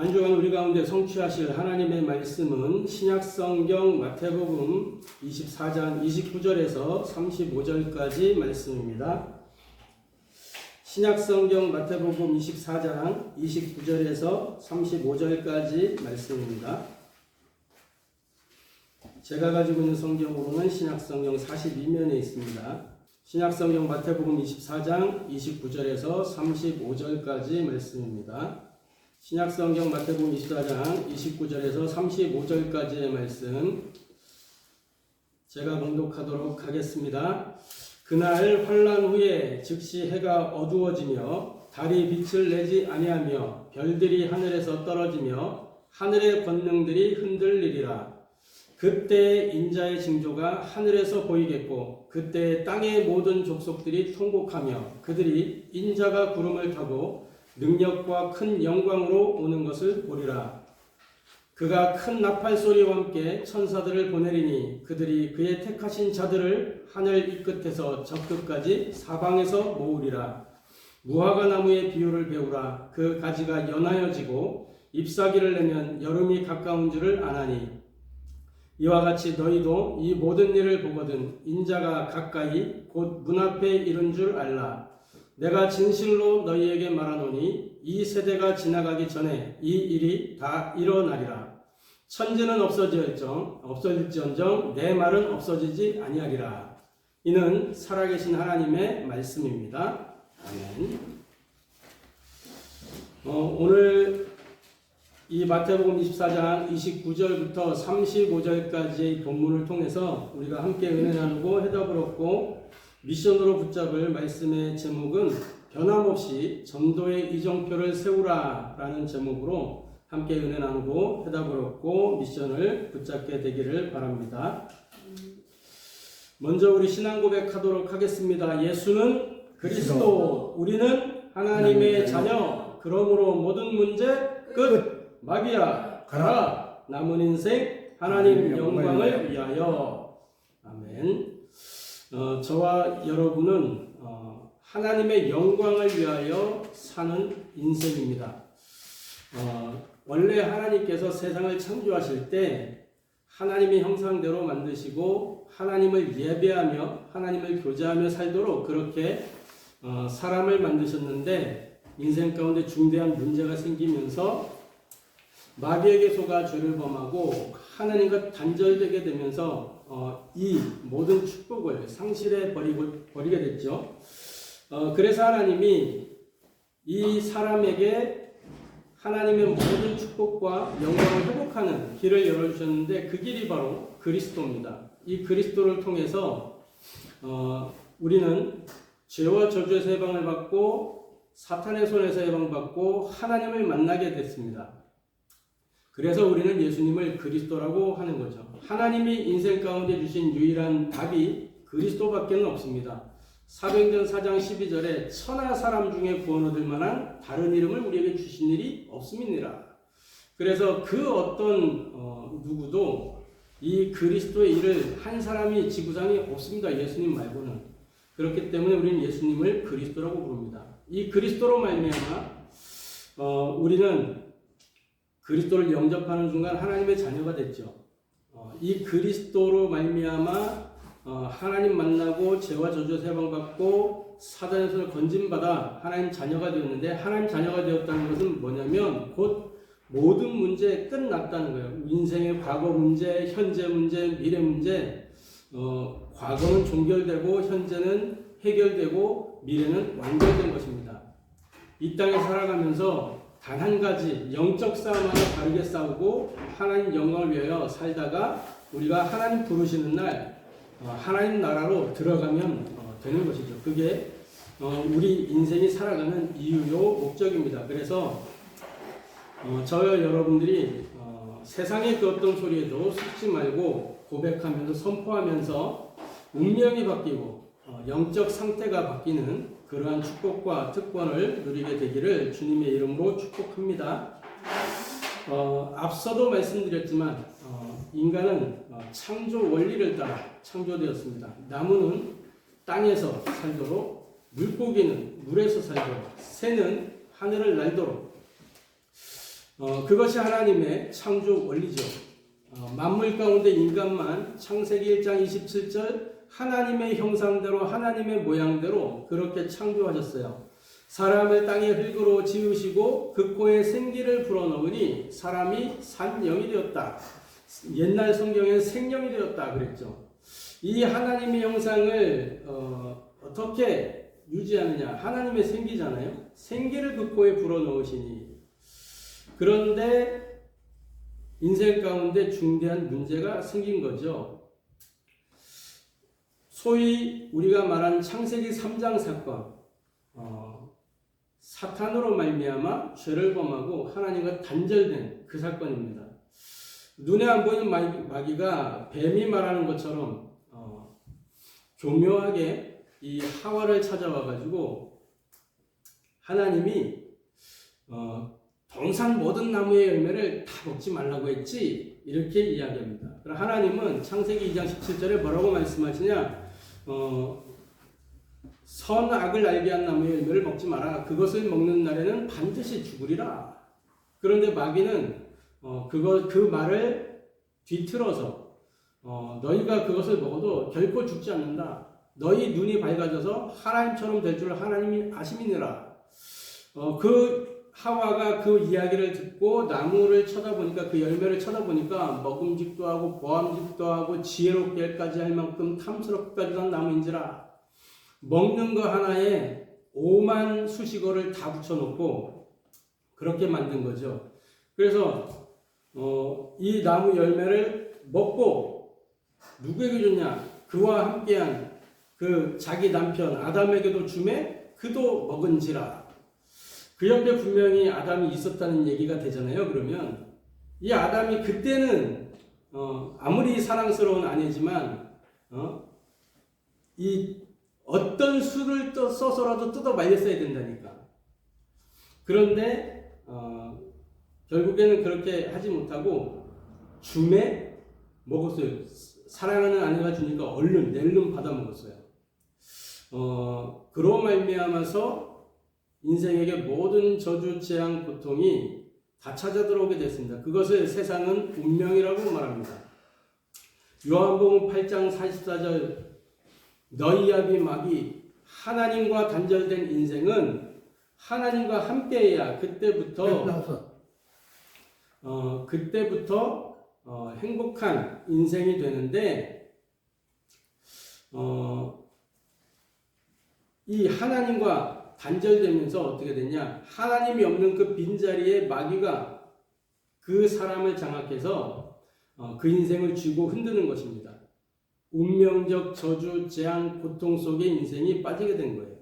한 주간 우리 가운데 성취하실 하나님의 말씀은 신약성경 마태복음 24장 29절에서 35절까지 말씀입니다. 신약성경 마태복음 24장 29절에서 35절까지 말씀입니다. 제가 가지고 있는 성경으로는 신약성경 42면에 있습니다. 신약성경 마태복음 24장 29절에서 35절까지 말씀입니다. 신약성경 마태복음 24장 29절에서 35절까지의 말씀 제가 봉독하도록 하겠습니다. 그날 환난 후에 즉시 해가 어두워지며 달이 빛을 내지 아니하며 별들이 하늘에서 떨어지며 하늘의 권능들이 흔들리리라. 그때 인자의 징조가 하늘에서 보이겠고 그때 땅의 모든 족속들이 통곡하며 그들이 인자가 구름을 타고 능력과 큰 영광으로 오는 것을 보리라. 그가 큰 나팔 소리와 함께 천사들을 보내리니 그들이 그의 택하신 자들을 하늘 이 끝에서 저 끝까지 사방에서 모으리라. 무화과 나무의 비유를 배우라. 그 가지가 연하여지고 잎사귀를 내면 여름이 가까운 줄을 아나니 이와 같이 너희도 이 모든 일을 보거든 인자가 가까이 곧 문 앞에 이른 줄 알라. 내가 진실로 너희에게 말하노니 이 세대가 지나가기 전에 이 일이 다 일어나리라. 천지는 없어질지언정 내 말은 없어지지 아니하리라. 이는 살아계신 하나님의 말씀입니다. 아멘. 오늘 이 마태복음 24장 29절부터 35절까지의 본문을 통해서 우리가 함께 은혜 나누고 해답을 얻고 미션으로 붙잡을 말씀의 제목은 변함없이 전도의 이정표를 세우라 라는 제목으로 함께 은혜 나누고 해답을 얻고 미션을 붙잡게 되기를 바랍니다. 먼저 우리 신앙 고백하도록 하겠습니다. 예수는 그리스도, 우리는 하나님의 자녀, 그러므로 모든 문제 끝! 마귀야 가라. 남은 인생 하나님 영광을 위하여. 아멘. 저와 여러분은 하나님의 영광을 위하여 사는 인생입니다. 원래 하나님께서 세상을 창조하실 때 하나님의 형상대로 만드시고 하나님을 예배하며 하나님을 교제하며 살도록 그렇게 사람을 만드셨는데 인생 가운데 중대한 문제가 생기면서 마귀에게 속아 죄를 범하고 하나님과 단절되게 되면서 이 모든 축복을 상실해 버리게 됐죠. 그래서 하나님이 이 사람에게 하나님의 모든 축복과 영광을 회복하는 길을 열어주셨는데 그 길이 바로 그리스도입니다. 이 그리스도를 통해서 우리는 죄와 저주에서 해방을 받고 사탄의 손에서 해방받고 하나님을 만나게 됐습니다. 그래서 우리는 예수님을 그리스도라고 하는 거죠. 하나님이 인생 가운데 주신 유일한 답이 그리스도밖에 없습니다. 사도행전 4장 12절에 천하 사람 중에 구원 얻을 만한 다른 이름을 우리에게 주신 일이 없음이니라. 그래서 그 어떤 누구도 이 그리스도의 일을 한 사람이 지구상에 없습니다. 예수님 말고는. 그렇기 때문에 우리는 예수님을 그리스도라고 부릅니다. 이 그리스도로 말미암아 우리는 그리스도를 영접하는 순간 하나님의 자녀가 됐죠. 이 그리스도로 말미암아 하나님 만나고 죄와 저주에서 해방받고 사단의 손을 건짐받아 하나님 자녀가 되었는데 하나님 자녀가 되었다는 것은 뭐냐면 곧 모든 문제 끝났다는 거예요. 인생의 과거 문제, 현재 문제, 미래 문제 과거는 종결되고 현재는 해결되고 미래는 완결된 것입니다. 이 땅에 살아가면서 단 한 가지 영적 싸움 하나 바르게 싸우고 하나님 영광을 위하여 살다가 우리가 하나님 부르시는 날 하나님 나라로 들어가면 되는 것이죠. 그게 우리 인생이 살아가는 이유요 목적입니다. 그래서 저와 여러분들이 세상의 그 어떤 소리에도 속지 말고 고백하면서 선포하면서 운명이 바뀌고 영적 상태가 바뀌는 그러한 축복과 특권을 누리게 되기를 주님의 이름으로 축복합니다. 앞서도 말씀드렸지만 인간은 창조 원리를 따라 창조되었습니다. 나무는 땅에서 살도록, 물고기는 물에서 살도록, 새는 하늘을 날도록 그것이 하나님의 창조 원리죠. 만물 가운데 인간만 창세기 1장 27절 하나님의 형상대로 하나님의 모양대로 그렇게 창조하셨어요. 사람을 땅의 흙으로 지으시고 그 코에 생기를 불어넣으니 사람이 산영이 되었다. 옛날 성경엔 생명이 되었다 그랬죠. 이 하나님의 형상을 어떻게 유지하느냐? 하나님의 생기잖아요. 생기를 그 코에 불어넣으시니. 그런데 인생 가운데 중대한 문제가 생긴 거죠. 소위 우리가 말하는 창세기 3장 사건, 사탄으로 말미암아 죄를 범하고 하나님과 단절된 그 사건입니다. 눈에 안 보이는 마귀가 뱀이 말하는 것처럼 교묘하게 이 하와를 찾아와 가지고 하나님이 동산 모든 나무의 열매를 다 먹지 말라고 했지 이렇게 이야기합니다. 그럼 하나님은 창세기 2장 17절에 뭐라고 말씀하시냐? 선악을 알게 한 나무의 열매를 먹지 마라. 그것을 먹는 날에는 반드시 죽으리라. 그런데 마귀는 그 말을 뒤틀어서 너희가 그것을 먹어도 결코 죽지 않는다. 너희 눈이 밝아져서 하나님처럼 될 줄 하나님이 아심이니라. 그 하와가 그 이야기를 듣고 나무를 쳐다보니까 그 열매를 쳐다보니까 먹음직도 하고 보암직도 하고 지혜롭게까지 할 만큼 탐스럽기까지 한 나무인지라. 먹는 거 하나에 5만 수식어를 다 붙여놓고 그렇게 만든 거죠. 그래서 이 나무 열매를 먹고 누구에게 줬냐? 그와 함께한 그 자기 남편 아담에게도 주매 그도 먹은지라. 그 옆에 분명히 아담이 있었다는 얘기가 되잖아요. 그러면 이 아담이 그때는 아무리 사랑스러운 아내지만 이 어떤 수를 써서라도 뜯어 말렸어야 된다니까. 그런데 결국에는 그렇게 하지 못하고 줌에 먹었어요. 사랑하는 아내가 주니까 얼른 낼름 받아 먹었어요. 그로 말미암아서 인생에게 모든 저주, 재앙, 고통이 다 찾아 들어오게 됐습니다. 그것을 세상은 운명이라고 말합니다. 요한복음 8장 44절 너희 아비 마귀 하나님과 단절된 인생은 하나님과 함께해야 그때부터 행복한 인생이 되는데 이 하나님과 단절되면서 어떻게 되냐? 하나님이 없는 그 빈자리에 마귀가 그 사람을 장악해서 그 인생을 쥐고 흔드는 것입니다. 운명적 저주, 재앙, 고통 속에 인생이 빠지게 된 거예요.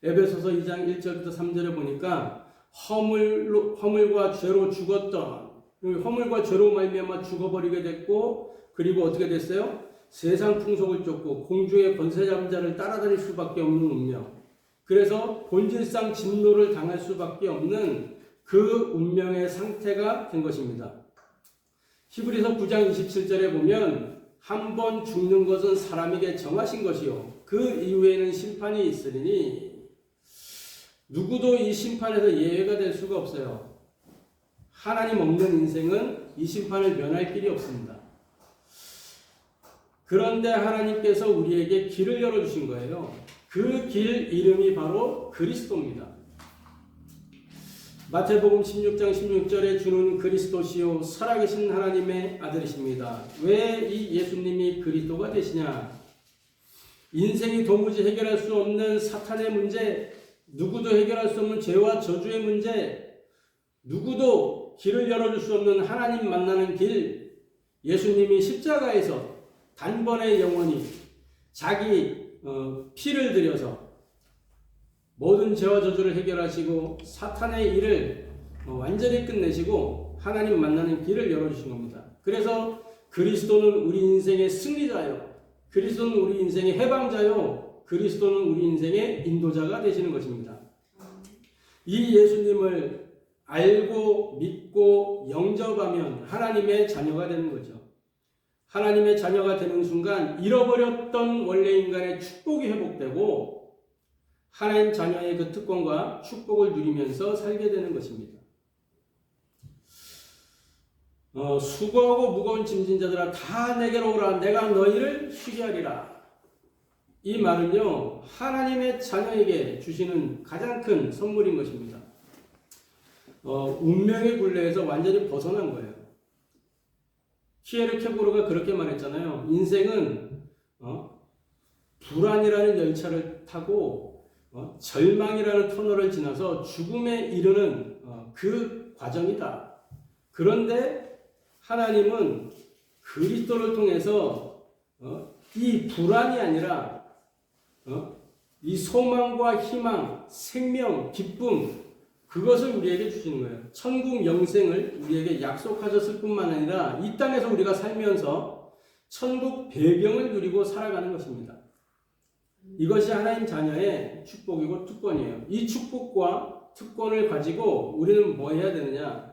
에베소서 2장 1절부터 3절에 보니까 허물과 죄로 죽었던, 허물과 죄로 말미암아 죽어버리게 됐고, 그리고 어떻게 됐어요? 세상 풍속을 쫓고 공중의 권세 잡은 자를 따라다닐 수밖에 없는 운명. 그래서 본질상 진노를 당할 수밖에 없는 그 운명의 상태가 된 것입니다. 히브리서 9장 27절에 보면 한 번 죽는 것은 사람에게 정하신 것이요 그 이후에는 심판이 있으리니 누구도 이 심판에서 예외가 될 수가 없어요. 하나님 없는 인생은 이 심판을 면할 길이 없습니다. 그런데 하나님께서 우리에게 길을 열어주신 거예요. 그 길 이름이 바로 그리스도입니다. 마태복음 16장 16절에 주는 그리스도시요 살아계신 하나님의 아들이십니다. 왜 이 예수님이 그리스도가 되시냐? 인생이 도무지 해결할 수 없는 사탄의 문제, 누구도 해결할 수 없는 죄와 저주의 문제, 누구도 길을 열어줄 수 없는 하나님 만나는 길, 예수님이 십자가에서 단번에 영원히 자기 피를 들여서 모든 죄와 저주를 해결하시고 사탄의 일을 완전히 끝내시고 하나님 만나는 길을 열어주신 겁니다. 그래서 그리스도는 우리 인생의 승리자요, 그리스도는 우리 인생의 해방자요, 그리스도는 우리 인생의 인도자가 되시는 것입니다. 이 예수님을 알고 믿고 영접하면 하나님의 자녀가 되는 거죠. 하나님의 자녀가 되는 순간 잃어버렸던 원래 인간의 축복이 회복되고 하나님 자녀의 그 특권과 축복을 누리면서 살게 되는 것입니다. 수고하고 무거운 짐진 자들아 다 내게로 오라 내가 너희를 쉬게 하리라. 이 말은요 하나님의 자녀에게 주시는 가장 큰 선물인 것입니다. 운명의 굴레에서 완전히 벗어난 거예요. 키에르 케고르가 그렇게 말했잖아요. 인생은 불안이라는 열차를 타고 절망이라는 터널을 지나서 죽음에 이르는 그 과정이다. 그런데 하나님은 그리스도를 통해서 이 불안이 아니라 이 소망과 희망, 생명, 기쁨 그것을 우리에게 주시는 거예요. 천국 영생을 우리에게 약속하셨을 뿐만 아니라 이 땅에서 우리가 살면서 천국 배경을 누리고 살아가는 것입니다. 이것이 하나님 자녀의 축복이고 특권이에요. 이 축복과 특권을 가지고 우리는 뭐 해야 되느냐?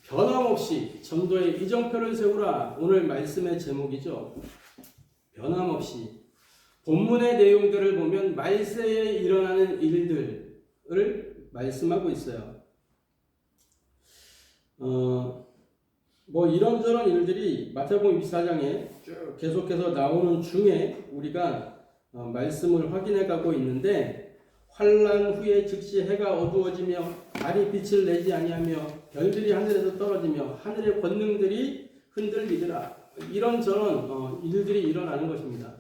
변함없이 전도의 이정표를 세우라. 오늘 말씀의 제목이죠. 변함없이. 본문의 내용들을 보면 말세에 일어나는 일들을 말씀하고 있어요. 뭐 이런저런 일들이 마태복음 24장에 쭉 계속해서 나오는 중에 우리가 말씀을 확인해 가고 있는데 환난 후에 즉시 해가 어두워지며 달이 빛을 내지 아니하며 별들이 하늘에서 떨어지며 하늘의 권능들이 흔들리더라. 이런저런 일들이 일어나는 것입니다.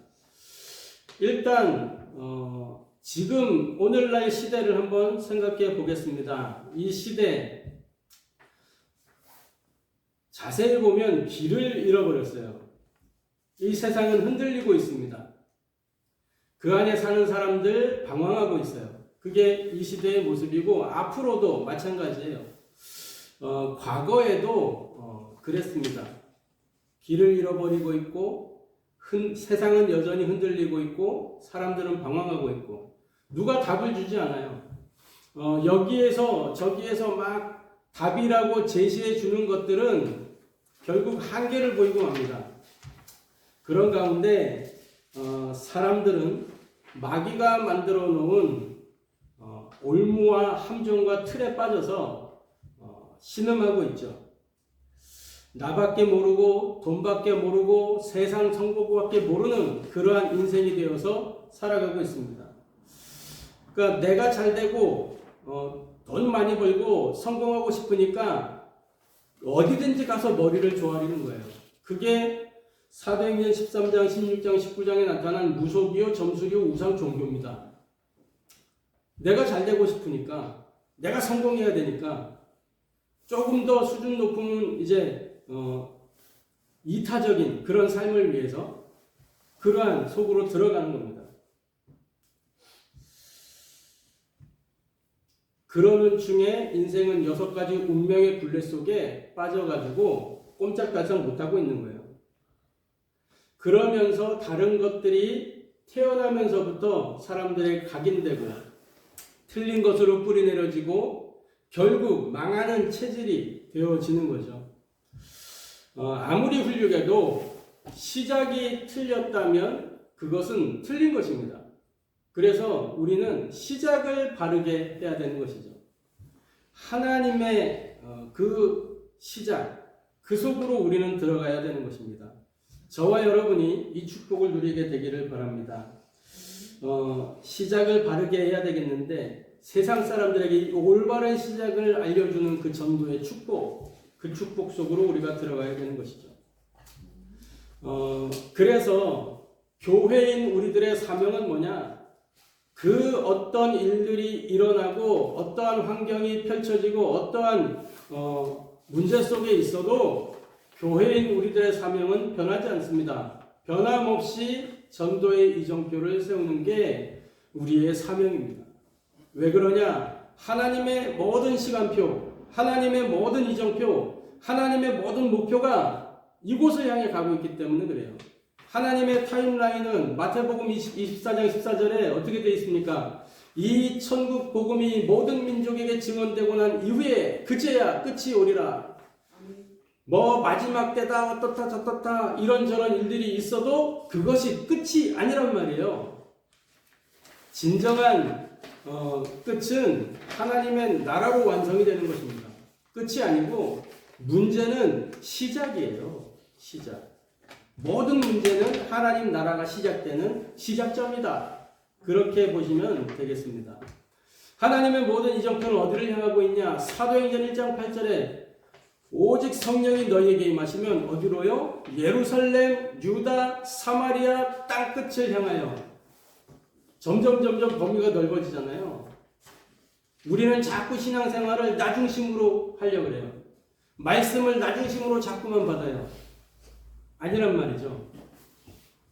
일단 지금 오늘날 시대를 한번 생각해 보겠습니다. 이 시대 자세히 보면 길을 잃어버렸어요. 이 세상은 흔들리고 있습니다. 그 안에 사는 사람들 방황하고 있어요. 그게 이 시대의 모습이고 앞으로도 마찬가지예요. 과거에도 그랬습니다. 길을 잃어버리고 있고 세상은 여전히 흔들리고 있고 사람들은 방황하고 있고 누가 답을 주지 않아요. 여기에서 저기에서 막 답이라고 제시해 주는 것들은 결국 한계를 보이고 맙니다. 그런 가운데 사람들은 마귀가 만들어 놓은 올무와 함정과 틀에 빠져서 신음하고 있죠. 나밖에 모르고 돈밖에 모르고 세상 정보밖에 모르는 그러한 인생이 되어서 살아가고 있습니다. 그러니까 내가 잘 되고 돈 많이 벌고 성공하고 싶으니까 어디든지 가서 머리를 조아리는 거예요. 그게 사도행전 13장, 16장, 19장에 나타난 무속이요, 점술이요, 우상 종교입니다. 내가 잘 되고 싶으니까, 내가 성공해야 되니까, 조금 더 수준 높은 이제 이타적인 그런 삶을 위해서 그러한 속으로 들어가는 겁니다. 그러는 중에 인생은 6가지 운명의 굴레 속에 빠져가지고 꼼짝달싹 못하고 있는 거예요. 그러면서 다른 것들이 태어나면서부터 사람들에게 각인되고 틀린 것으로 뿌리내려지고 결국 망하는 체질이 되어지는 거죠. 아무리 훌륭해도 시작이 틀렸다면 그것은 틀린 것입니다. 그래서 우리는 시작을 바르게 해야 되는 것이죠. 하나님의 그 시작, 그 속으로 우리는 들어가야 되는 것입니다. 저와 여러분이 이 축복을 누리게 되기를 바랍니다. 시작을 바르게 해야 되겠는데 세상 사람들에게 이 올바른 시작을 알려주는 그 전도의 축복, 그 축복 속으로 우리가 들어가야 되는 것이죠. 그래서 교회인 우리들의 사명은 뭐냐? 그 어떤 일들이 일어나고 어떠한 환경이 펼쳐지고 어떠한 문제 속에 있어도 교회인 우리들의 사명은 변하지 않습니다. 변함없이 전도의 이정표를 세우는 게 우리의 사명입니다. 왜 그러냐? 하나님의 모든 시간표, 하나님의 모든 이정표, 하나님의 모든 목표가 이곳을 향해 가고 있기 때문에 그래요. 하나님의 타임라인은 마태복음 24장 14절에 어떻게 되어 있습니까? 이 천국 복음이 모든 민족에게 증언되고 난 이후에 그제야 끝이 오리라. 뭐 마지막 때다 어떻다 저떻다 이런저런 일들이 있어도 그것이 끝이 아니란 말이에요. 진정한 끝은 하나님의 나라로 완성이 되는 것입니다. 끝이 아니고 문제는 시작이에요. 시작. 모든 문제는 하나님 나라가 시작되는 시작점이다. 그렇게 보시면 되겠습니다. 하나님의 모든 이정표는 어디를 향하고 있냐? 사도행전 1장 8절에 오직 성령이 너희에게 임하시면 어디로요? 예루살렘, 유다, 사마리아 땅끝을 향하여. 점점 범위가 넓어지잖아요. 우리는 자꾸 신앙생활을 나 중심으로 하려고 그래요. 말씀을 나 중심으로 자꾸만 받아요. 아니란 말이죠.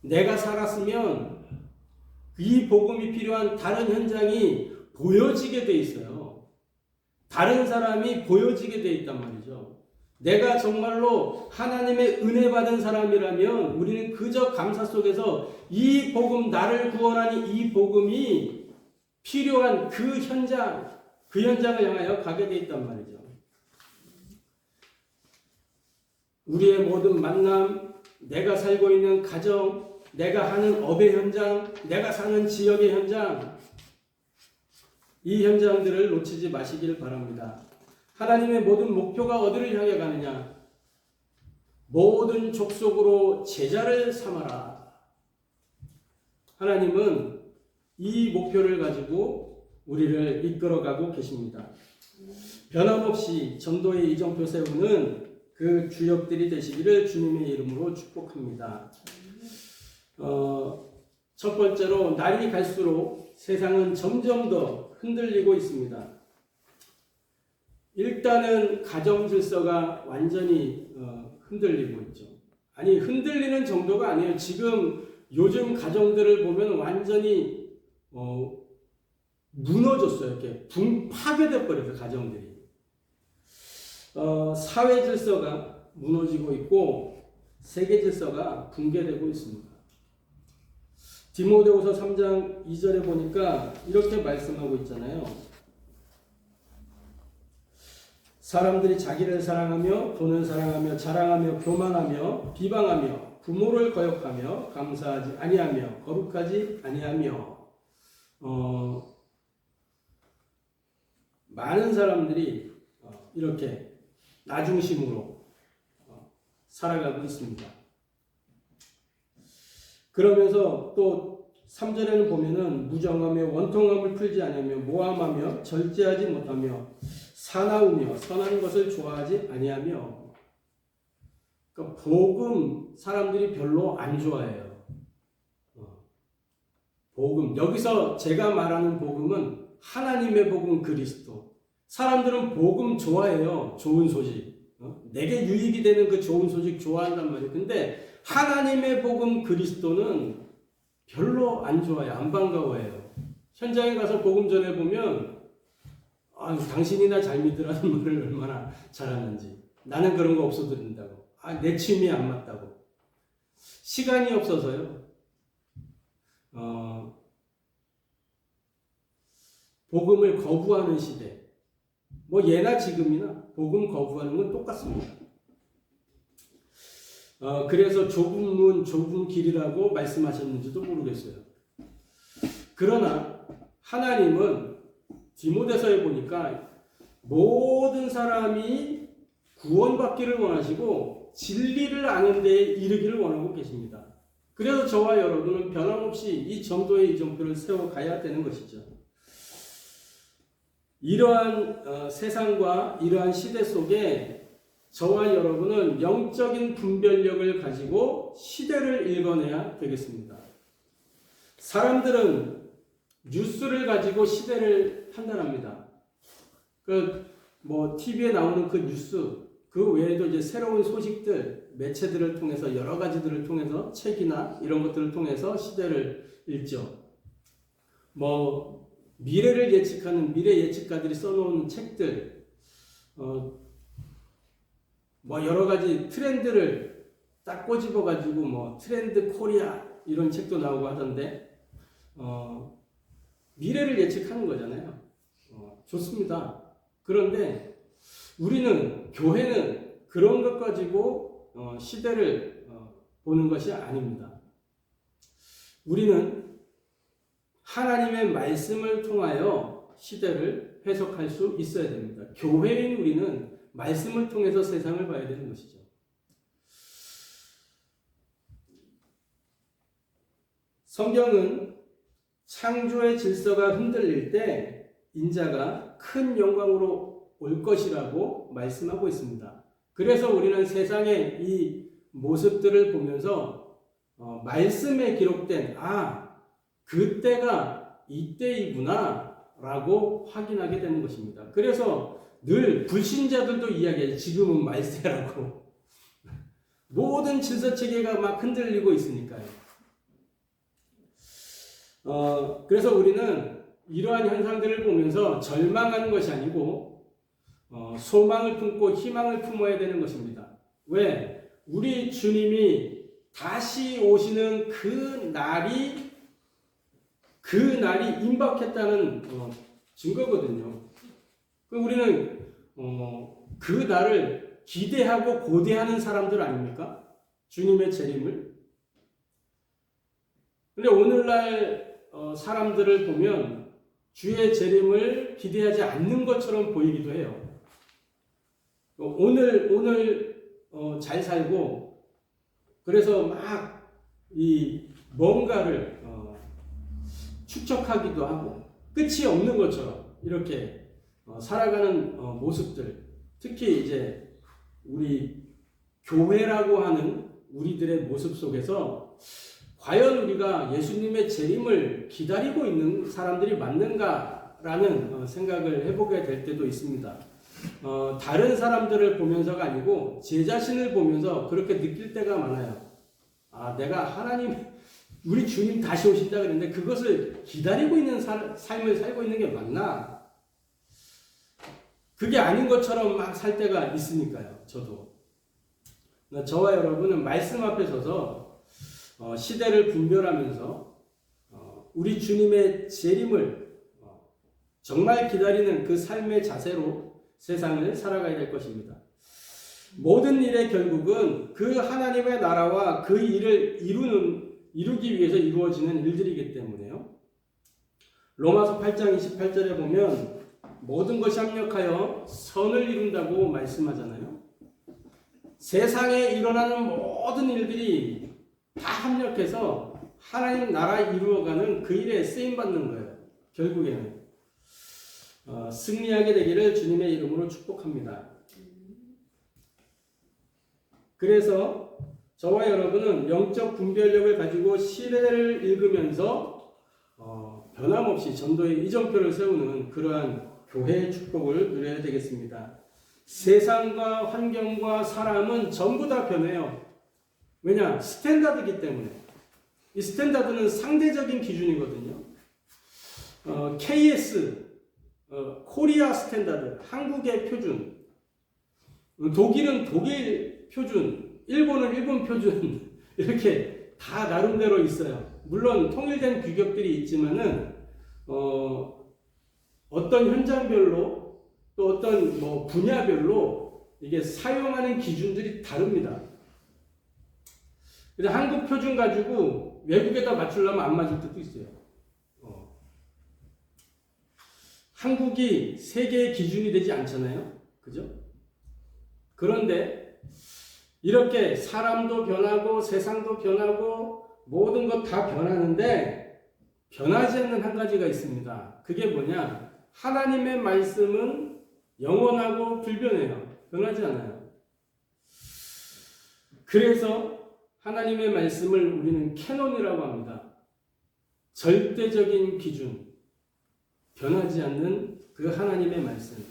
내가 살았으면 이 복음이 필요한 다른 현장이 보여지게 돼 있어요. 다른 사람이 보여지게 돼 있단 말이죠. 내가 정말로 하나님의 은혜 받은 사람이라면 우리는 그저 감사 속에서 이 복음, 나를 구원하니 이 복음이 필요한 그 현장을 향하여 가게 돼 있단 말이죠. 우리의 모든 만남, 내가 살고 있는 가정, 내가 하는 업의 현장, 내가 사는 지역의 현장, 이 현장들을 놓치지 마시길 바랍니다. 하나님의 모든 목표가 어디를 향해 가느냐? 모든 족속으로 제자를 삼아라. 하나님은 이 목표를 가지고 우리를 이끌어가고 계십니다. 변함없이 전도의 이정표 세우는 그 주역들이 되시기를 주님의 이름으로 축복합니다. 첫 번째로 날이 갈수록 세상은 점점 더 흔들리고 있습니다. 일단은 가정 질서가 완전히 흔들리고 있죠. 아니, 흔들리는 정도가 아니에요. 지금 요즘 가정들을 보면 완전히 무너졌어요. 이렇게 파괴돼 버려서 가정들이. 사회 질서가 무너지고 있고 세계 질서가 붕괴되고 있습니다. 디모데후서 3장 2절에 보니까 이렇게 말씀하고 있잖아요. 사람들이 자기를 사랑하며 돈을 사랑하며 자랑하며 교만하며 비방하며 부모를 거역하며 감사하지 아니하며 거룩하지 아니하며 많은 사람들이 이렇게 나 중심으로 살아가고 있습니다. 그러면서 또 3절에는 보면은 무정하며 원통함을 풀지 않으며 모함하며 절제하지 못하며 사나우며 선한 것을 좋아하지 아니하며. 그러니까 복음 사람들이 별로 안 좋아해요. 복음, 여기서 제가 말하는 복음은 하나님의 복음 그리스도. 사람들은 복음 좋아해요. 좋은 소식. 내게 유익이 되는 그 좋은 소식 좋아한단 말이에요. 근데 하나님의 복음 그리스도는 별로 안 좋아해요. 안 반가워해요. 현장에 가서 복음 전해보면 당신이나 잘 믿으라는 말을 얼마나 잘하는지. 나는 그런 거 없어도 된다고. 내 취미에 안 맞다고. 시간이 없어서요. 복음을 거부하는 시대. 뭐 예나 지금이나 복음 거부하는 건 똑같습니다. 그래서 좁은 문, 좁은 길이라고 말씀하셨는지도 모르겠어요. 그러나 하나님은 디모데서에 보니까 모든 사람이 구원받기를 원하시고 진리를 아는 데에 이르기를 원하고 계십니다. 그래서 저와 여러분은 변함없이 이 전도의 이정표를 세워가야 되는 것이죠. 이러한 세상과 이러한 시대 속에 저와 여러분은 영적인 분별력을 가지고 시대를 읽어내야 되겠습니다. 사람들은 뉴스를 가지고 시대를 판단합니다. TV에 나오는 그 뉴스, 그 외에도 이제 새로운 소식들, 매체들을 통해서 여러 가지들을 통해서 책이나 이런 것들을 통해서 시대를 읽죠. 미래를 예측하는 미래 예측가들이 써놓은 책들, 여러 가지 트렌드를 딱 꼬집어가지고 트렌드 코리아 이런 책도 나오고 하던데, 미래를 예측하는 거잖아요. 좋습니다. 그런데 우리는, 교회는 그런 것 가지고 시대를 보는 것이 아닙니다. 우리는 하나님의 말씀을 통하여 시대를 해석할 수 있어야 됩니다. 교회인 우리는 말씀을 통해서 세상을 봐야 되는 것이죠. 성경은 창조의 질서가 흔들릴 때 인자가 큰 영광으로 올 것이라고 말씀하고 있습니다. 그래서 우리는 세상의 이 모습들을 보면서 말씀에 기록된 그때가 이때이구나 라고 확인하게 되는 것입니다. 그래서 늘 불신자들도 이야기해요. 지금은 말세라고. 모든 질서체계가 막 흔들리고 있으니까요. 그래서 우리는 이러한 현상들을 보면서 절망하는 것이 아니고 소망을 품고 희망을 품어야 되는 것입니다. 왜? 우리 주님이 다시 오시는 그 날이 임박했다는 증거거든요. 우리는 그 날을 기대하고 고대하는 사람들 아닙니까? 주님의 재림을. 근데 오늘날 사람들을 보면 주의 재림을 기대하지 않는 것처럼 보이기도 해요. 오늘 잘 살고 그래서 막 이 뭔가를 축적하기도 하고 끝이 없는 것처럼 이렇게 살아가는 모습들, 특히 이제 우리 교회라고 하는 우리들의 모습 속에서 과연 우리가 예수님의 재림을 기다리고 있는 사람들이 맞는가라는 생각을 해보게 될 때도 있습니다. 다른 사람들을 보면서가 아니고 제 자신을 보면서 그렇게 느낄 때가 많아요. 내가 우리 주님 다시 오신다 그랬는데 그것을 기다리고 있는 삶을 살고 있는 게 맞나? 그게 아닌 것처럼 막 살 때가 있으니까요. 저와 여러분은 말씀 앞에 서서 시대를 분별하면서 우리 주님의 재림을 정말 기다리는 그 삶의 자세로 세상을 살아가야 될 것입니다. 모든 일의 결국은 그 하나님의 나라와 그 일을 이루기 위해서 이루어지는 일들이기 때문에요. 로마서 8장 28절에 보면 모든 것이 합력하여 선을 이룬다고 말씀하잖아요. 세상에 일어나는 모든 일들이 다 합력해서 하나님 나라 이루어가는 그 일에 쓰임받는 거예요. 결국에는 승리하게 되기를 주님의 이름으로 축복합니다. 그래서 저와 여러분은 영적 분별력을 가지고 시대를 읽으면서 변함없이 전도의 이정표를 세우는 그러한 교회의 축복을 누려야 되겠습니다. 세상과 환경과 사람은 전부 다 변해요. 왜냐? 스탠다드이기 때문에. 이 스탠다드는 상대적인 기준이거든요. KS, 코리아 스탠다드, 한국의 표준. 독일은 독일 표준, 일본은 일본 표준, 이렇게 다 나름대로 있어요. 물론 통일된 규격들이 있지만은, 어떤 현장별로 또 어떤 분야별로 이게 사용하는 기준들이 다릅니다. 그래서 한국 표준 가지고 외국에다 맞추려면 안 맞을 때도 있어요. 한국이 세계의 기준이 되지 않잖아요. 그죠? 그런데 이렇게 사람도 변하고 세상도 변하고 모든 것 다 변하는데 변하지 않는 한 가지가 있습니다. 그게 뭐냐? 하나님의 말씀은 영원하고 불변해요. 변하지 않아요. 그래서 하나님의 말씀을 우리는 캐논이라고 합니다. 절대적인 기준, 변하지 않는 그 하나님의 말씀.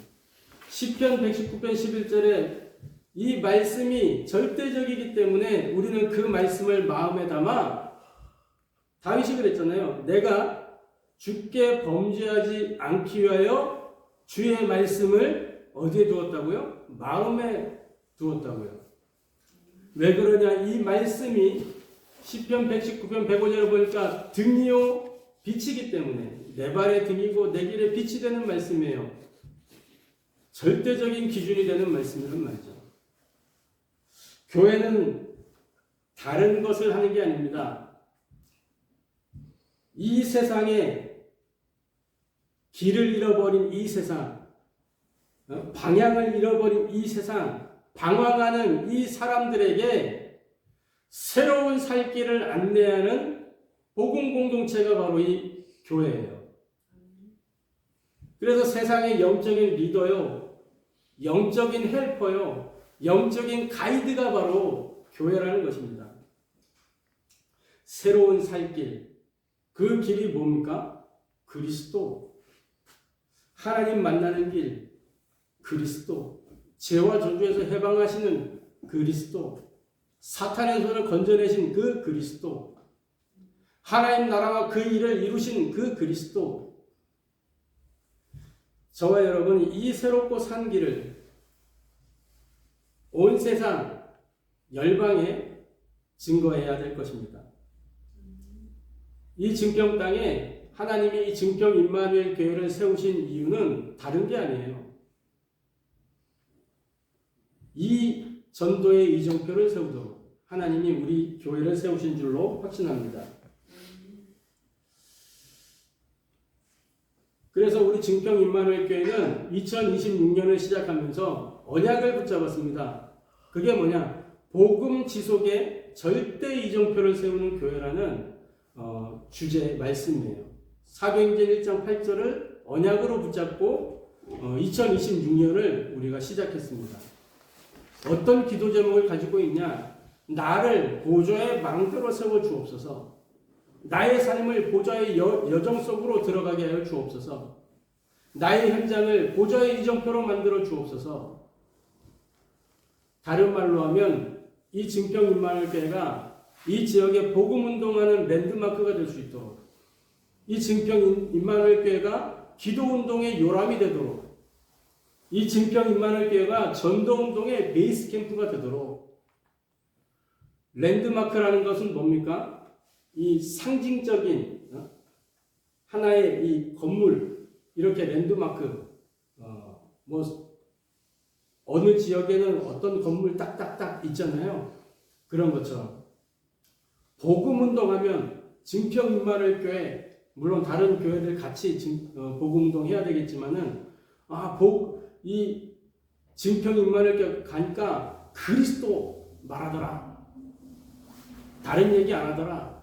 시편 119편 11절에 이 말씀이 절대적이기 때문에 우리는 그 말씀을 마음에 담아, 다윗이 그랬잖아요. 내가 주께 범죄하지 않기 위하여 주의 말씀을 어디에 두었다고요? 마음에 두었다고요. 왜 그러냐? 이 말씀이 시편 119편 105절을 보니까 등이요 빛이기 때문에 내 발의 등이고 내 길의 빛이 되는 말씀이에요. 절대적인 기준이 되는 말씀이란 말이죠. 교회는 다른 것을 하는 게 아닙니다. 이 세상에 길을 잃어버린 이 세상, 방향을 잃어버린 이 세상, 방황하는 이 사람들에게 새로운 살 길을 안내하는 복음 공동체가 바로 이 교회예요. 그래서 세상의 영적인 리더요, 영적인 헬퍼요, 영적인 가이드가 바로 교회라는 것입니다. 새로운 살 길, 그 길이 뭡니까? 그리스도. 하나님 만나는 길, 그리스도. 죄와 저주에서 해방하시는 그리스도. 사탄의 손을 건져내신 그 그리스도. 하나님 나라와 그 일을 이루신 그 그리스도. 저와 여러분이 이 새롭고 산 길을 온 세상 열방에 증거해야 될 것입니다. 이 증평 땅에 하나님이 이 증평 임마누엘 교회를 세우신 이유는 다른 게 아니에요. 이 전도의 이정표를 세우도록 하나님이 우리 교회를 세우신 줄로 확신합니다. 그래서 우리 증평 임마누엘 교회는 2026년을 시작하면서 언약을 붙잡았습니다. 그게 뭐냐? 복음 지속의 절대 이정표를 세우는 교회라는 주제 말씀이에요. 사도행전 1장 8절을 언약으로 붙잡고 2026년을 우리가 시작했습니다. 어떤 기도 제목을 가지고 있냐? 나를 보좌의 망대로 세워 주옵소서. 나의 삶을 보좌의 여정 속으로 들어가게 하여 주옵소서. 나의 현장을 보좌의 이정표로 만들어 주옵소서. 다른 말로 하면 이 증평 임마누엘 교회가 이 지역에 복음 운동하는 랜드마크가 될 수 있도록, 이 증평 임마누엘 교회가 기도 운동의 요람이 되도록, 이 증평 임마누엘 교회가 전도 운동의 베이스 캠프가 되도록. 랜드마크라는 것은 뭡니까? 이 상징적인 하나의 이 건물, 이렇게 랜드마크, 어느 지역에는 어떤 건물 딱딱딱 있잖아요. 그런 것처럼 복음 운동하면 증평 임마누엘 교회, 물론 다른 교회들 같이 복음 운동 해야 되겠지만은 이 증평 임마누엘 교회 가니까 그리스도 말하더라. 다른 얘기 안 하더라.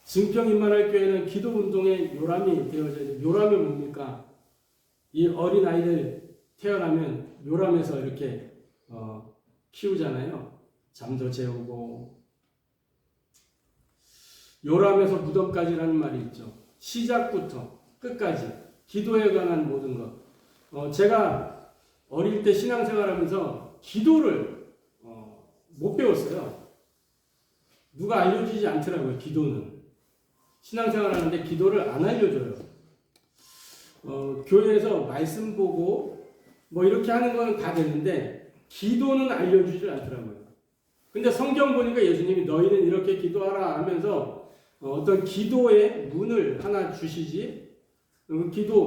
증평 임마누엘 교회는 기도 운동의 요람이 되어져야 돼요. 요람이 뭡니까? 이 어린 아이들 태어나면 요람에서 이렇게 키우잖아요. 잠도 재우고. 요람에서 무덤까지라는 말이 있죠. 시작부터 끝까지 기도에 관한 모든 것. 제가 어릴 때 신앙생활하면서 기도를 못 배웠어요. 누가 알려주지 않더라고요. 기도는. 신앙생활 하는데 기도를 안 알려줘요. 교회에서 말씀 보고 이렇게 하는 거는 다 되는데 기도는 알려주질 않더라고요. 근데 성경 보니까 예수님이 너희는 이렇게 기도하라 하면서 어떤 기도의 문을 하나 주시지.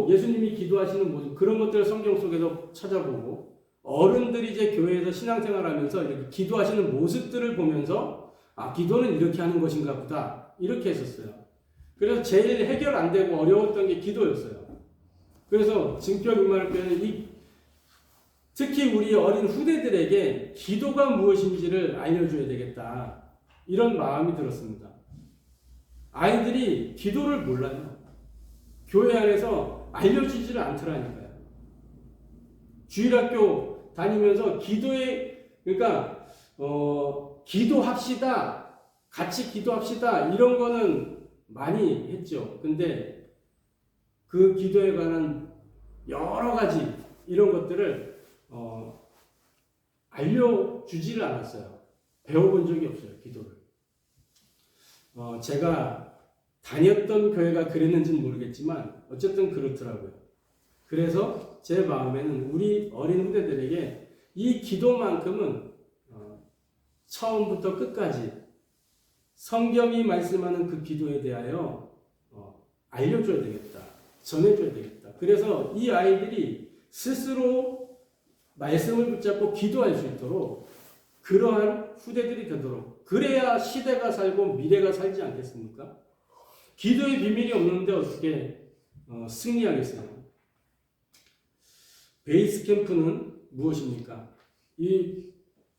예수님이 기도하시는 모습, 그런 것들을 성경 속에서 찾아보고, 어른들이 이제 교회에서 신앙생활 하면서 이렇게 기도하시는 모습들을 보면서 기도는 이렇게 하는 것인가 보다, 이렇게 했었어요. 그래서 제일 해결 안 되고 어려웠던 게 기도였어요. 그래서 증평 임마누엘 교회는 특히 우리 어린 후대들에게 기도가 무엇인지를 알려줘야 되겠다, 이런 마음이 들었습니다. 아이들이 기도를 몰라요. 교회 안에서 알려주지를 않더라니까요. 주일학교 다니면서 기도합시다, 같이 기도합시다, 이런 거는 많이 했죠. 근데 그 기도에 관한 여러 가지 이런 것들을 알려주지를 않았어요. 배워본 적이 없어요, 기도를. 제가 다녔던 교회가 그랬는지는 모르겠지만 어쨌든 그렇더라고요. 그래서 제 마음에는 우리 어린 후대들에게 이 기도만큼은 처음부터 끝까지 성경이 말씀하는 그 기도에 대하여 알려줘야 되겠다, 전해줘야 되겠다. 그래서 이 아이들이 스스로 말씀을 붙잡고 기도할 수 있도록 그러한 후대들이 되도록, 그래야 시대가 살고 미래가 살지 않겠습니까? 기도의 비밀이 없는데 어떻게 승리하겠어요? 베이스 캠프는 무엇입니까? 이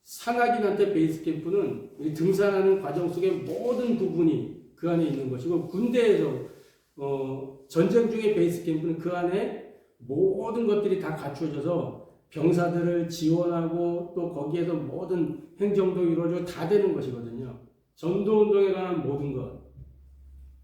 산악인한테 베이스 캠프는 이 등산하는 과정 속의 모든 부분이 그 안에 있는 것이고, 군대에서 전쟁 중에 베이스 캠프는 그 안에 모든 것들이 다 갖추어져서 병사들을 지원하고 또 거기에서 모든 행정도 이루어지고 다 되는 것이거든요. 전도운동에 관한 모든 것,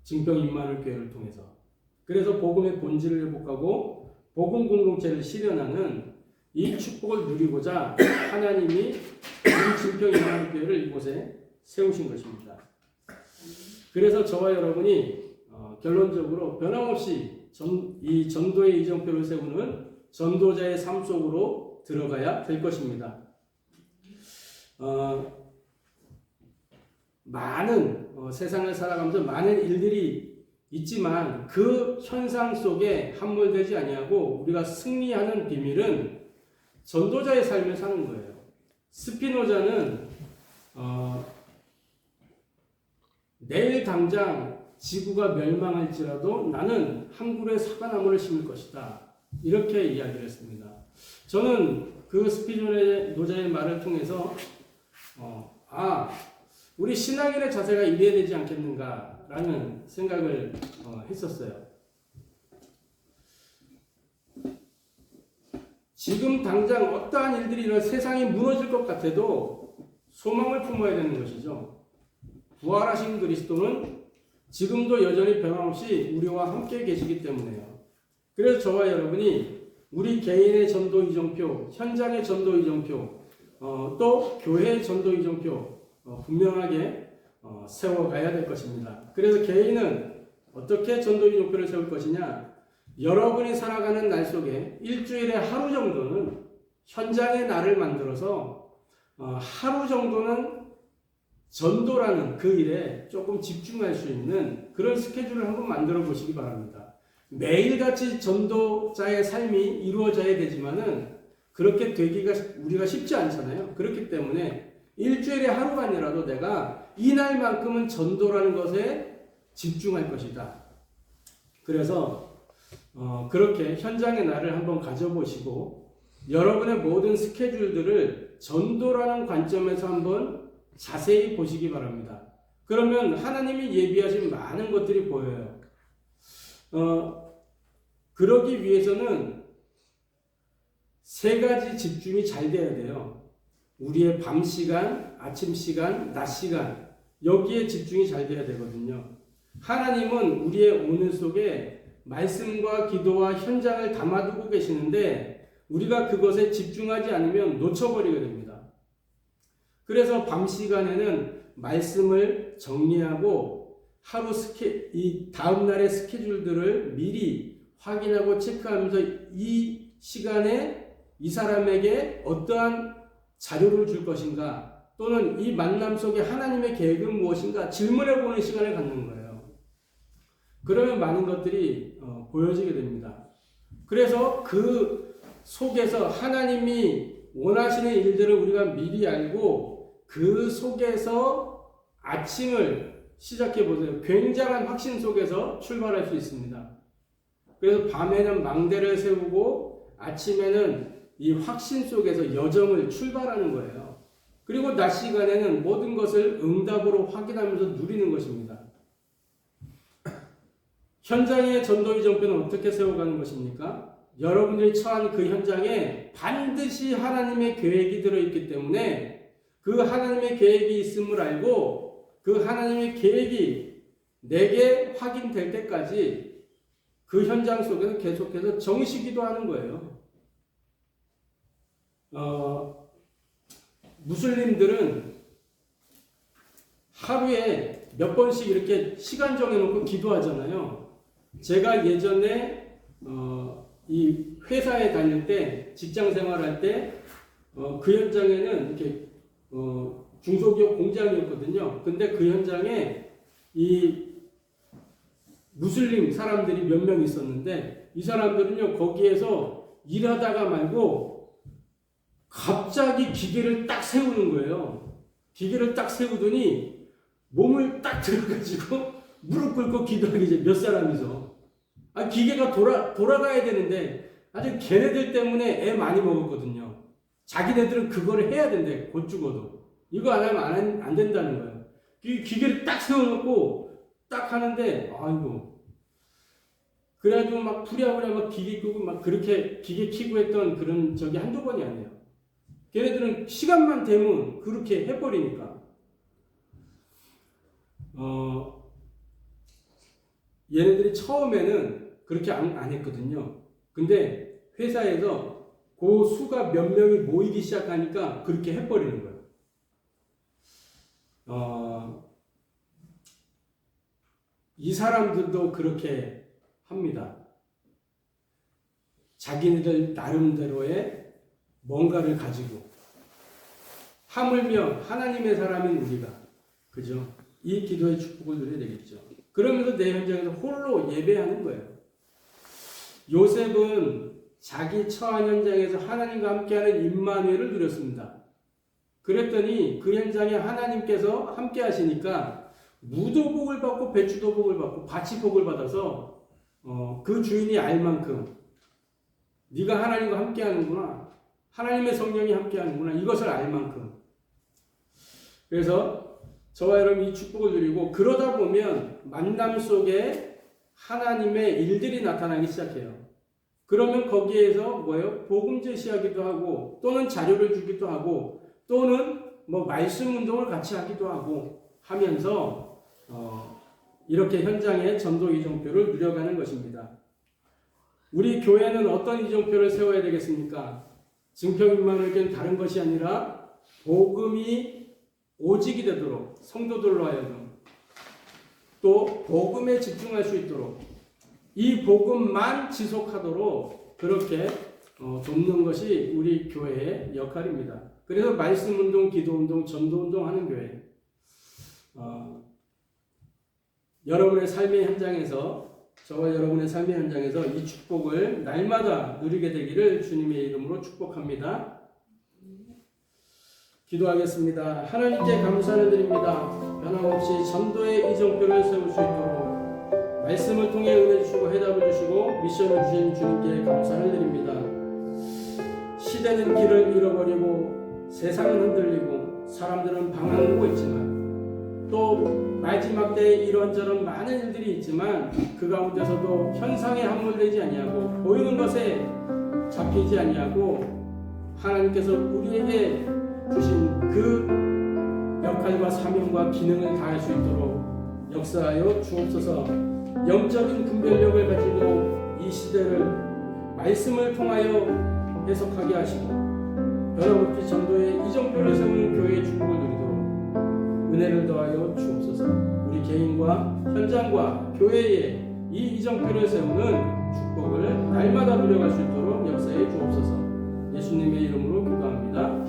증평1만을 교회를 통해서. 그래서 복음의 본질을 회복하고 복음 공동체를 실현하는 이 축복을 누리고자 하나님이 이 증평1만을 교회를 이곳에 세우신 것입니다. 그래서 저와 여러분이 결론적으로 변함없이 이 전도의 이정표를 세우는 전도자의 삶 속으로 들어가야 될 것입니다. 많은 세상을 살아가면서 많은 일들이 있지만 그 현상 속에 함몰되지 아니하고 우리가 승리하는 비밀은 전도자의 삶을 사는 거예요. 스피노자는 내일 당장 지구가 멸망할지라도 나는 한 그루의 사과나무를 심을 것이다. 이렇게 이야기를 했습니다. 저는 그 스피노자의 말을 통해서 우리 신앙인의 자세가 이래야 되지 않겠는가라는 생각을 했었어요. 지금 당장 어떠한 일들이 일어나 세상이 무너질 것 같아도 소망을 품어야 되는 것이죠. 부활하신 그리스도는 지금도 여전히 변함없이 우리와 함께 계시기 때문에요. 그래서 저와 여러분이 우리 개인의 전도 이정표, 현장의 전도 이정표, 또 교회의 전도 이정표 분명하게 세워가야 될 것입니다. 그래서 개인은 어떻게 전도 이정표를 세울 것이냐? 여러분이 살아가는 날 속에 일주일에 하루 정도는 현장의 날을 만들어서 하루 정도는 전도라는 그 일에 조금 집중할 수 있는 그런 스케줄을 한번 만들어 보시기 바랍니다. 매일같이 전도자의 삶이 이루어져야 되지만은 그렇게 되기가 우리가 쉽지 않잖아요. 그렇기 때문에 일주일에 하루만이라도 내가 이날만큼은 전도라는 것에 집중할 것이다. 그래서 그렇게 현장의 날을 한번 가져보시고 여러분의 모든 스케줄들을 전도라는 관점에서 한번 자세히 보시기 바랍니다. 그러면 하나님이 예비하신 많은 것들이 보여요. 그러기 위해서는 세 가지 집중이 잘 돼야 돼요. 우리의 밤 시간, 아침 시간, 낮 시간, 여기에 집중이 잘 돼야 되거든요. 하나님은 우리의 오늘 속에 말씀과 기도와 현장을 담아두고 계시는데 우리가 그것에 집중하지 않으면 놓쳐버리게 됩니다. 그래서 밤 시간에는 말씀을 정리하고 하루 이 다음날의 스케줄들을 미리 확인하고 체크하면서 이 시간에 이 사람에게 어떠한 자료를 줄 것인가 또는 이 만남 속에 하나님의 계획은 무엇인가 질문해보는 시간을 갖는 거예요. 그러면 많은 것들이 보여지게 됩니다. 그래서 그 속에서 하나님이 원하시는 일들을 우리가 미리 알고 그 속에서 아침을 시작해 보세요. 굉장한 확신 속에서 출발할 수 있습니다. 그래서 밤에는 망대를 세우고 아침에는 이 확신 속에서 여정을 출발하는 거예요. 그리고 낮 시간에는 모든 것을 응답으로 확인하면서 누리는 것입니다. 현장의 전도 이정표는 어떻게 세워가는 것입니까? 여러분들이 처한 그 현장에 반드시 하나님의 계획이 들어있기 때문에 그 하나님의 계획이 있음을 알고 그 하나님의 계획이 내게 확인될 때까지 그 현장 속에서 계속해서 정시기도 하는 거예요. 무슬림들은 하루에 몇 번씩 이렇게 시간 정해놓고 기도하잖아요. 제가 예전에 이 회사에 다닐 때 직장 생활할 때 그 현장에는 이렇게 중소기업 공장이었거든요. 근데 그 현장에 이 무슬림 사람들이 몇 명 있었는데 이 사람들은요 거기에서 일하다가 말고 갑자기 기계를 딱 세우는 거예요. 기계를 딱 세우더니 몸을 딱 들어가지고 무릎 꿇고 기도하기 이제 몇 사람이서 기계가 돌아가야 되는데 아주 걔네들 때문에 애 많이 먹었거든요. 자기네들은 그거를 해야 된대. 곧 죽어도. 이거 안 하면 안 된다는 거예요. 이 기계를 딱 세워놓고 딱 하는데 아이고. 그래가지고 막 부랴부랴 막 기계 끄고 막 그렇게 기계 키고 했던 그런 적이 한두 번이 아니에요. 걔네들은 시간만 되면 그렇게 해버리니까. 얘네들이 처음에는 그렇게 안 했거든요. 근데 회사에서 그 수가 몇 명이 모이기 시작하니까 그렇게 해버리는 거예요. 이 사람들도 그렇게 합니다. 자기네들 나름대로의 뭔가를 가지고 하물며 하나님의 사람인 우리가 그죠? 이 기도의 축복을 누려야 되겠죠. 그러면서 내 현장에서 홀로 예배하는 거예요. 요셉은 자기 처한 현장에서 하나님과 함께하는 임마누엘을 누렸습니다. 그랬더니 그 현장에 하나님께서 함께 하시니까 무도 복을 받고 배추도 복을 받고 밭이 복을 받아서 그 주인이 알 만큼 네가 하나님과 함께 하는구나. 하나님의 성령이 함께 하는구나. 이것을 알 만큼. 그래서 저와 여러분 이 축복을 누리고 그러다 보면 만남 속에 하나님의 일들이 나타나기 시작해요. 그러면 거기에서 복음 제시하기도 하고 또는 자료를 주기도 하고 또는 말씀 운동을 같이 하기도 하고 하면서 이렇게 현장의 전도 이정표를 누려가는 것입니다. 우리 교회는 어떤 이정표를 세워야 되겠습니까? 증평인만에게는 다른 것이 아니라 복음이 오직이 되도록 성도들로 하여금 또 복음에 집중할 수 있도록 이 복음만 지속하도록 그렇게 돕는 것이 우리 교회의 역할입니다. 그래서 말씀운동, 기도운동, 전도운동 하는 교회. 여러분의 삶의 현장에서 저와 여러분의 삶의 현장에서 이 축복을 날마다 누리게 되기를 주님의 이름으로 축복합니다. 기도하겠습니다. 하나님께 감사를 드립니다. 변함없이 전도의 이정표를 세울 수 있도록 말씀을 통해 은혜 주시고 해답을 주시고 미션을 주신 주님께 감사를 드립니다. 시대는 길을 잃어버리고 세상은 흔들리고 사람들은 방황하고 있지만 또 마지막 때에 이런저런 많은 일들이 있지만 그 가운데서도 현상에 함몰되지 아니하고 보이는 것에 잡히지 아니하고 하나님께서 우리에게 주신 그 역할과 사명과 기능을 다할 수 있도록 역사하여 주옵소서. 영적인 분별력을 가지고 이 시대를 말씀을 통하여 해석하게 하시고 변함없이 전도의 이정표를 세우는 교회의 축복을 누리도록 은혜를 더하여 주옵소서. 우리 개인과 현장과 교회에 이 이정표를 세우는 축복을 날마다 누려갈 수 있도록 역사해 주옵소서. 예수님의 이름으로 기도합니다.